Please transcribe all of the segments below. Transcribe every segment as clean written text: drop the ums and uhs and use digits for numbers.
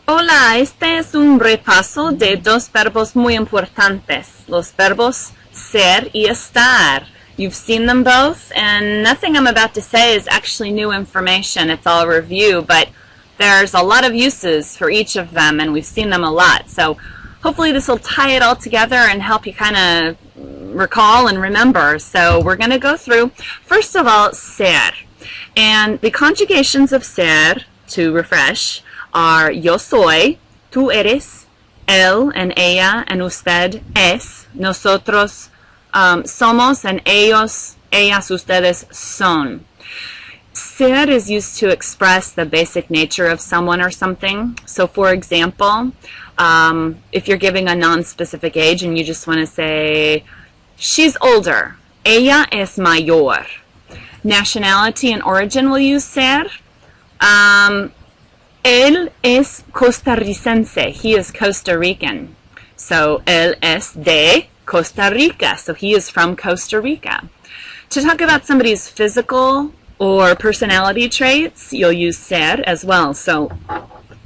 Hola, este es un repaso de dos verbos muy importantes, los verbos ser y estar. You've seen them both, and nothing I'm about to say is actually new information. It's all review, but there's a lot of uses for each of them, and we've seen them a lot. So hopefully this will tie it all together and help you kind of recall and remember. So we're going to go through, first of all, ser. And the conjugations of ser, to refresh, are yo soy, tú eres, él and ella and usted es, nosotros somos, and ellos, ellas, ustedes son. Ser is used to express the basic nature of someone or something. So for example, if you're giving a non-specific age and you just want to say, she's older, ella es mayor. Nationality and origin will use ser. Él es costarricense. He is Costa Rican. So, él es de Costa Rica. So, he is from Costa Rica. To talk about somebody's physical or personality traits, you'll use ser as well. So,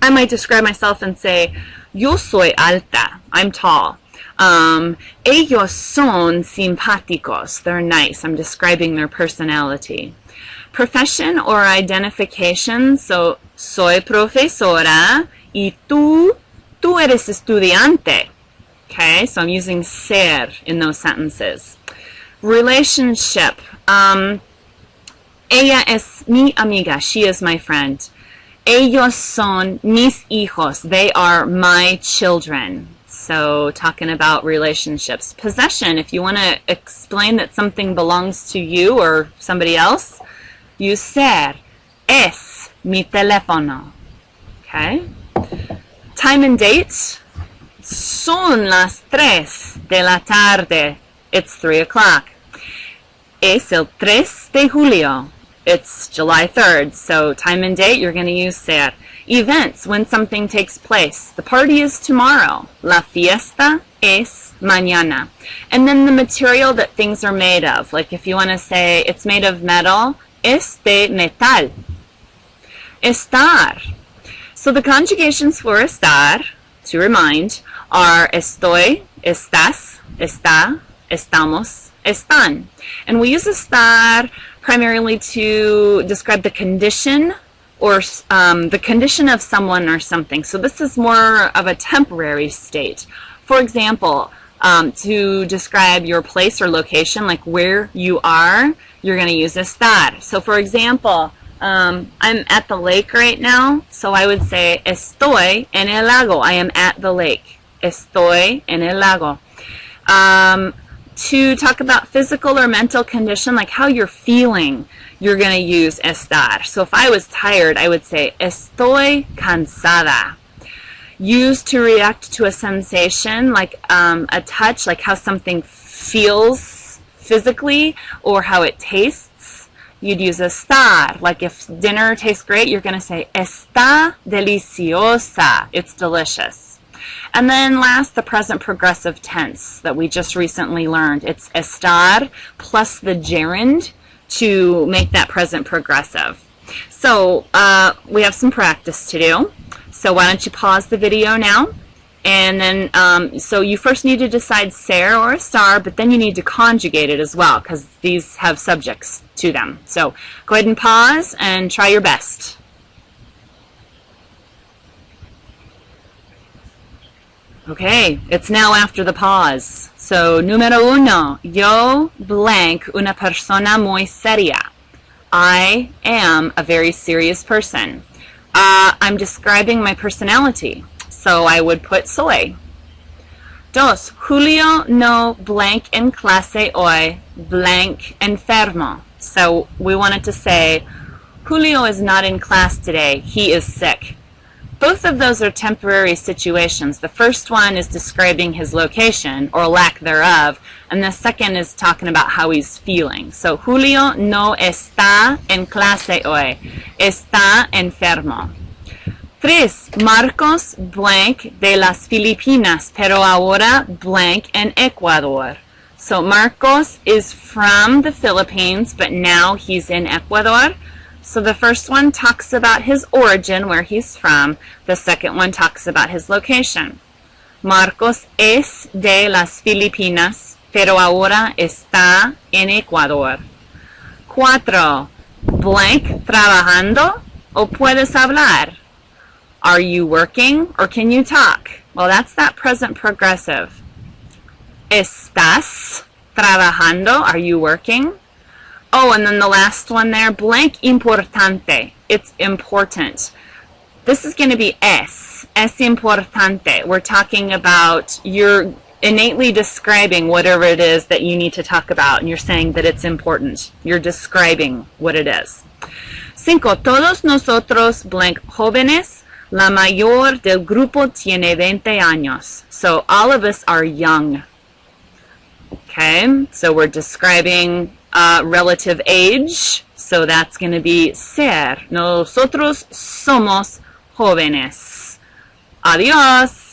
I might describe myself and say, yo soy alta. I'm tall. Ellos son simpáticos. They're nice. I'm describing their personality. Profession or identification, so soy profesora y tú eres estudiante. Okay, so I'm using ser in those sentences. Relationship. Ella es mi amiga. She is my friend. Ellos son mis hijos. They are my children. So talking about relationships. Possession, if you want to explain that something belongs to you or somebody else, use ser. Es mi teléfono. Okay? Time and date. Son las 3 de la tarde. It's 3 o'clock. Es el 3 de julio. It's July 3rd. So time and date, you're going to use ser. Events, when something takes place. The party is tomorrow. La fiesta es mañana. And then the material that things are made of. Like if you want to say it's made of metal, es de metal. Estar. So the conjugations for estar, to remind, are estoy, estás, está, estamos, están. And we use estar primarily to describe the condition or the condition of someone or something. So this is more of a temporary state. For example, to describe your place or location, like where you are, you're going to use estar. So for example, I'm at the lake right now, so I would say estoy en el lago. I am at the lake. Estoy en el lago. To talk about physical or mental condition, like how you're feeling, you're going to use estar. So if I was tired, I would say estoy cansada. Used to react to a sensation, like a touch, like how something feels physically or how it tastes, you'd use estar. Like if dinner tastes great, you're going to say está deliciosa. It's delicious. And then last, the present progressive tense that we just recently learned. It's estar plus the gerund to make that present progressive. So we have some practice to do. So why don't you pause the video now? And then, so you first need to decide ser or estar, but then you need to conjugate it as well, because these have subjects to them. So go ahead and pause and try your best. Okay, it's now after the pause. So, número uno, yo blank una persona muy seria. I am a very serious person. I'm describing my personality, so I would put soy. Dos, Julio no blank en clase hoy, blank enfermo. So we wanted to say, Julio is not in class today, he is sick. Both of those are temporary situations. The first one is describing his location, or lack thereof, and the second is talking about how he's feeling. So, Julio no está en clase hoy. Está enfermo. 3. Marcos blank de las Filipinas, pero ahora blank en Ecuador. So, Marcos is from the Philippines, but now he's in Ecuador. So the first one talks about his origin, where he's from. The second one talks about his location. Marcos es de las Filipinas, pero ahora está en Ecuador. 4. Blank trabajando o puedes hablar? Are you working or can you talk? Well, that's that present progressive. ¿Estás trabajando? Are you working? Oh, and then the last one there, blank importante. It's important. This is going to be es importante. We're talking about, you're innately describing whatever it is that you need to talk about, and you're saying that it's important. You're describing what it is. 5. Todos nosotros blank jóvenes. La mayor del grupo tiene 20 años. So all of us are young. Okay, so we're describing relative age. So that's going to be ser. Nosotros somos jóvenes. Adiós.